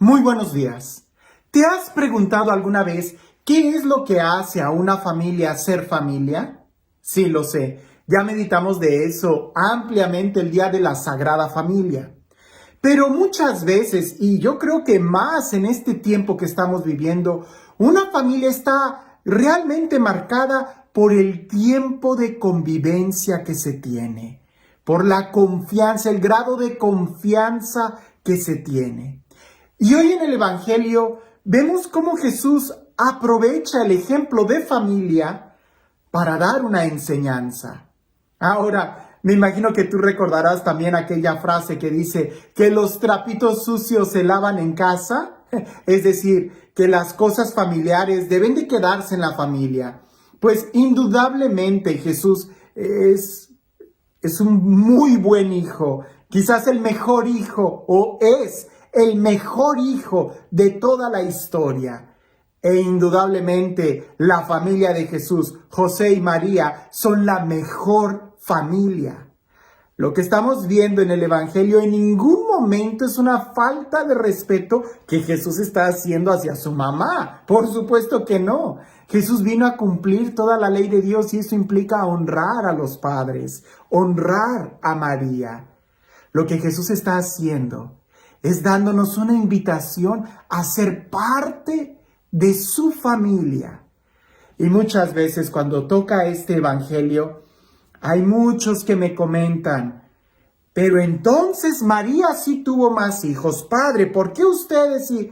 Muy buenos días. ¿Te has preguntado alguna vez qué es lo que hace a una familia ser familia? Sí, lo sé. Ya meditamos de eso ampliamente el día de la Sagrada Familia. Pero muchas veces, y yo creo que más en este tiempo que estamos viviendo, una familia está realmente marcada por el tiempo de convivencia que se tiene, por la confianza, el grado de confianza que se tiene. Y hoy en el Evangelio vemos cómo Jesús aprovecha el ejemplo de familia para dar una enseñanza. Ahora, me imagino que tú recordarás también aquella frase que dice que los trapitos sucios se lavan en casa, es decir, que las cosas familiares deben de quedarse en la familia. Pues indudablemente Jesús es un muy buen hijo, quizás el mejor hijo o es el mejor hijo de toda la historia. E indudablemente la familia de Jesús, José y María, son la mejor familia. Lo que estamos viendo en el Evangelio en ningún momento es una falta de respeto que Jesús está haciendo hacia su mamá. Por supuesto que no. Jesús vino a cumplir toda la ley de Dios y eso implica honrar a los padres, honrar a María. Lo que Jesús está haciendo es dándonos una invitación a ser parte de su familia. Y muchas veces cuando toca este Evangelio, hay muchos que me comentan, pero entonces María sí tuvo más hijos. Padre, ¿por qué ustedes sí?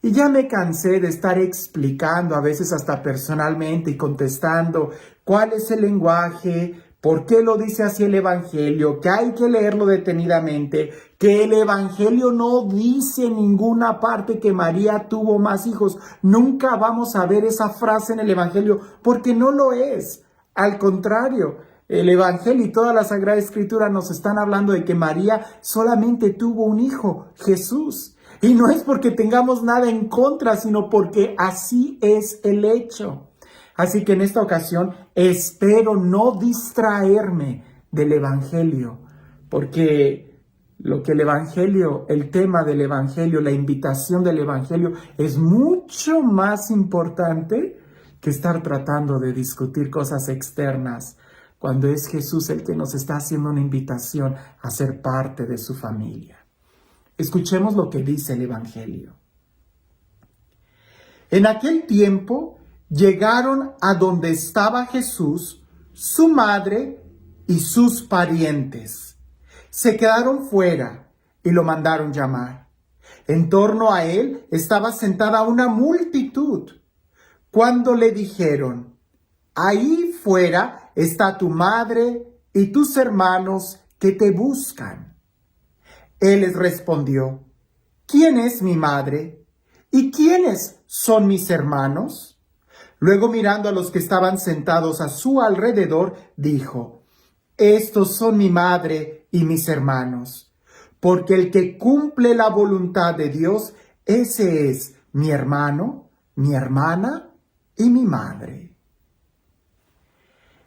Y ya me cansé de estar explicando, a veces hasta personalmente y contestando cuál es el lenguaje, por qué lo dice así el Evangelio, que hay que leerlo detenidamente, que el Evangelio no dice en ninguna parte que María tuvo más hijos. Nunca vamos a ver esa frase en el Evangelio porque no lo es. Al contrario, el Evangelio y toda la Sagrada Escritura nos están hablando de que María solamente tuvo un hijo, Jesús. Y no es porque tengamos nada en contra, sino porque así es el hecho. Así que en esta ocasión espero no distraerme del Evangelio, porque lo que el Evangelio, el tema del Evangelio, la invitación del Evangelio es mucho más importante que estar tratando de discutir cosas externas, cuando es Jesús el que nos está haciendo una invitación a ser parte de su familia. Escuchemos lo que dice el Evangelio. En aquel tiempo llegaron a donde estaba Jesús, su madre y sus parientes. Se quedaron fuera y lo mandaron llamar. En torno a él estaba sentada una multitud. Cuando le dijeron, ahí fuera está tu madre y tus hermanos que te buscan. Él les respondió, ¿quién es mi madre? ¿Y quiénes son mis hermanos? Luego mirando a los que estaban sentados a su alrededor, dijo, estos son mi madre y mis hermanos, porque el que cumple la voluntad de Dios, ese es mi hermano, mi hermana y mi madre.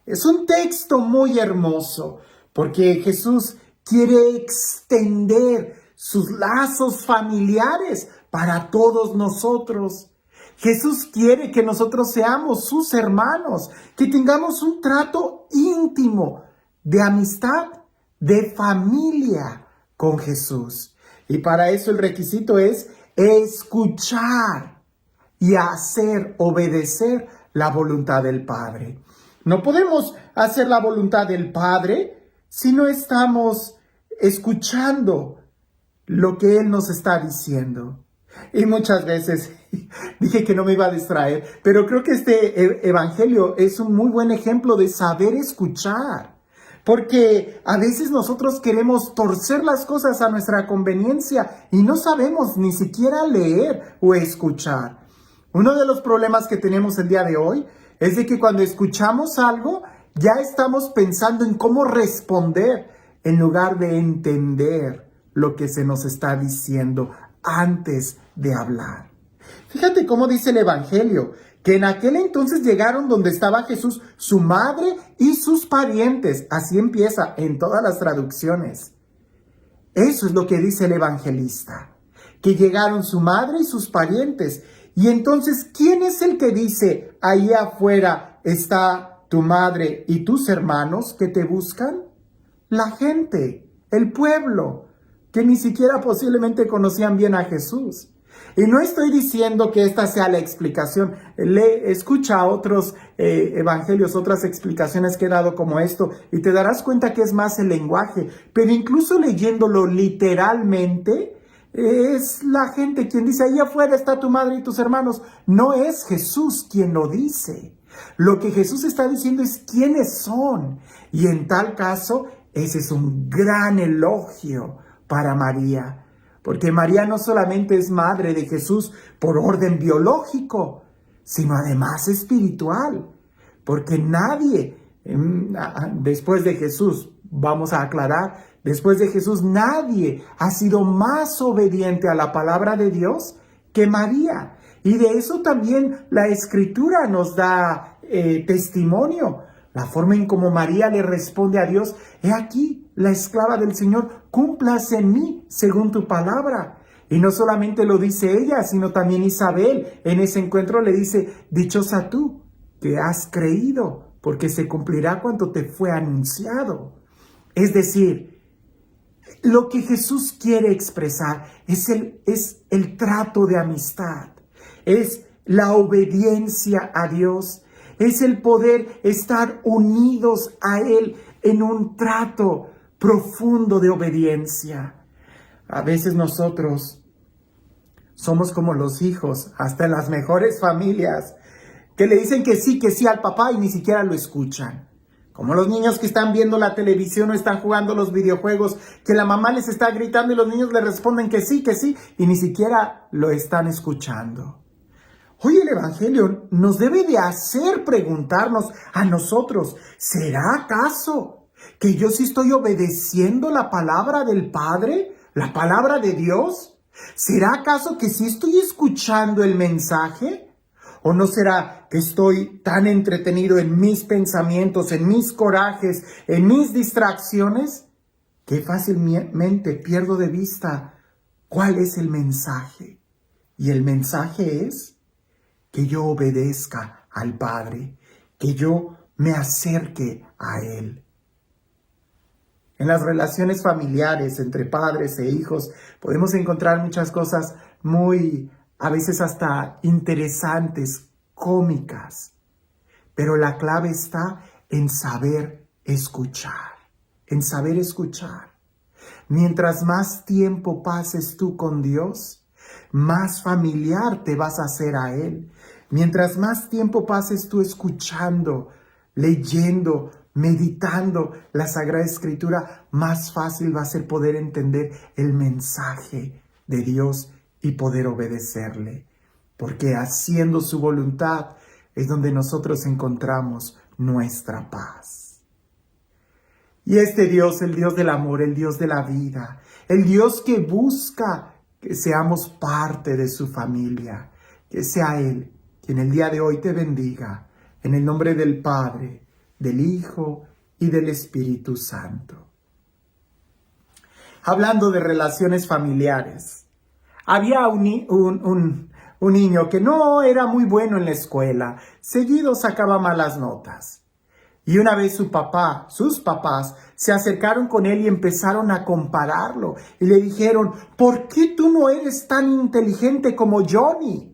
Es un texto muy hermoso, porque Jesús quiere extender sus lazos familiares para todos nosotros. Jesús quiere que nosotros seamos sus hermanos, que tengamos un trato íntimo de amistad, de familia con Jesús. Y para eso el requisito es escuchar y hacer obedecer la voluntad del Padre. No podemos hacer la voluntad del Padre si no estamos escuchando lo que Él nos está diciendo. Y muchas veces dije que no me iba a distraer, pero creo que este evangelio es un muy buen ejemplo de saber escuchar. Porque a veces nosotros queremos torcer las cosas a nuestra conveniencia y no sabemos ni siquiera leer o escuchar. Uno de los problemas que tenemos el día de hoy es de que cuando escuchamos algo ya estamos pensando en cómo responder en lugar de entender lo que se nos está diciendo antes de hablar. Fíjate cómo dice el Evangelio, que en aquel entonces llegaron donde estaba Jesús, su madre y sus parientes. Así empieza en todas las traducciones. Eso es lo que dice el evangelista, que llegaron su madre y sus parientes. Y entonces, ¿quién es el que dice, ahí afuera está tu madre y tus hermanos que te buscan? La gente, el pueblo, que ni siquiera posiblemente conocían bien a Jesús. Y no estoy diciendo que esta sea la explicación. Escucha otros evangelios, otras explicaciones que he dado como esto, y te darás cuenta que es más el lenguaje. Pero incluso leyéndolo literalmente, es la gente quien dice, ahí afuera está tu madre y tus hermanos. No es Jesús quien lo dice. Lo que Jesús está diciendo es quiénes son. Y en tal caso, ese es un gran elogio para María. Porque María no solamente es madre de Jesús por orden biológico, sino además espiritual. Porque nadie, después de Jesús, vamos a aclarar, después de Jesús nadie ha sido más obediente a la palabra de Dios que María. Y de eso también la Escritura nos da testimonio. La forma en cómo María le responde a Dios, he aquí, la esclava del Señor, cúmplase en mí según tu palabra. Y no solamente lo dice ella, sino también Isabel. En ese encuentro le dice, dichosa tú, que has creído, porque se cumplirá cuanto te fue anunciado. Es decir, lo que Jesús quiere expresar es el trato de amistad, es la obediencia a Dios, es el poder estar unidos a Él en un trato profundo de obediencia. A veces nosotros somos como los hijos, hasta en las mejores familias, que le dicen que sí al papá y ni siquiera lo escuchan. Como los niños que están viendo la televisión o están jugando los videojuegos, que la mamá les está gritando y los niños le responden que sí, y ni siquiera lo están escuchando. Hoy el Evangelio nos debe de hacer preguntarnos a nosotros, ¿será acaso que yo sí estoy obedeciendo la palabra del Padre, la palabra de Dios? ¿Será acaso que sí estoy escuchando el mensaje? ¿O no será que estoy tan entretenido en mis pensamientos, en mis corajes, en mis distracciones, que fácilmente pierdo de vista cuál es el mensaje? Y el mensaje es que yo obedezca al Padre, que yo me acerque a Él. En las relaciones familiares entre padres e hijos podemos encontrar muchas cosas muy, a veces hasta interesantes, cómicas. Pero la clave está en saber escuchar, en saber escuchar. Mientras más tiempo pases tú con Dios, más familiar te vas a hacer a Él. Mientras más tiempo pases tú escuchando, leyendo, meditando la Sagrada Escritura, más fácil va a ser poder entender el mensaje de Dios y poder obedecerle. Porque haciendo su voluntad es donde nosotros encontramos nuestra paz. Y este Dios, el Dios del amor, el Dios de la vida, el Dios que busca que seamos parte de su familia, que sea Él quien el día de hoy te bendiga, en el nombre del Padre, del Hijo y del Espíritu Santo. Hablando de relaciones familiares, había un niño que no era muy bueno en la escuela, seguido sacaba malas notas. Y una vez sus papás, se acercaron con él y empezaron a compararlo. Y le dijeron, ¿por qué tú no eres tan inteligente como Johnny?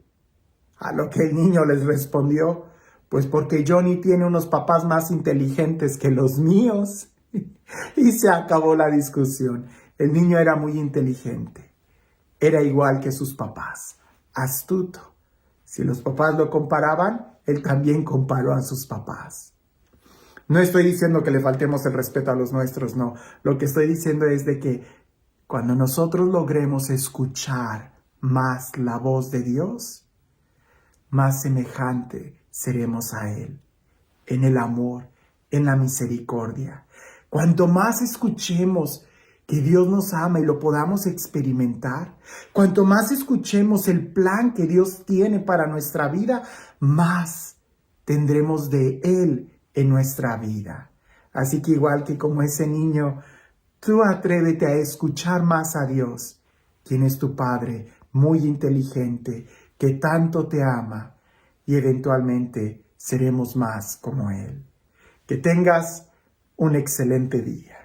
A lo que el niño les respondió, pues porque Johnny tiene unos papás más inteligentes que los míos. Y se acabó la discusión. El niño era muy inteligente. Era igual que sus papás, astuto. Si los papás lo comparaban, él también comparó a sus papás. No estoy diciendo que le faltemos el respeto a los nuestros, no. Lo que estoy diciendo es de que cuando nosotros logremos escuchar más la voz de Dios, más semejante seremos a Él, en el amor, en la misericordia. Cuanto más escuchemos que Dios nos ama y lo podamos experimentar, cuanto más escuchemos el plan que Dios tiene para nuestra vida, más tendremos de Él en nuestra vida. Así que igual que como ese niño, tú atrévete a escuchar más a Dios, quien es tu Padre muy inteligente, que tanto te ama y eventualmente seremos más como Él. Que tengas un excelente día.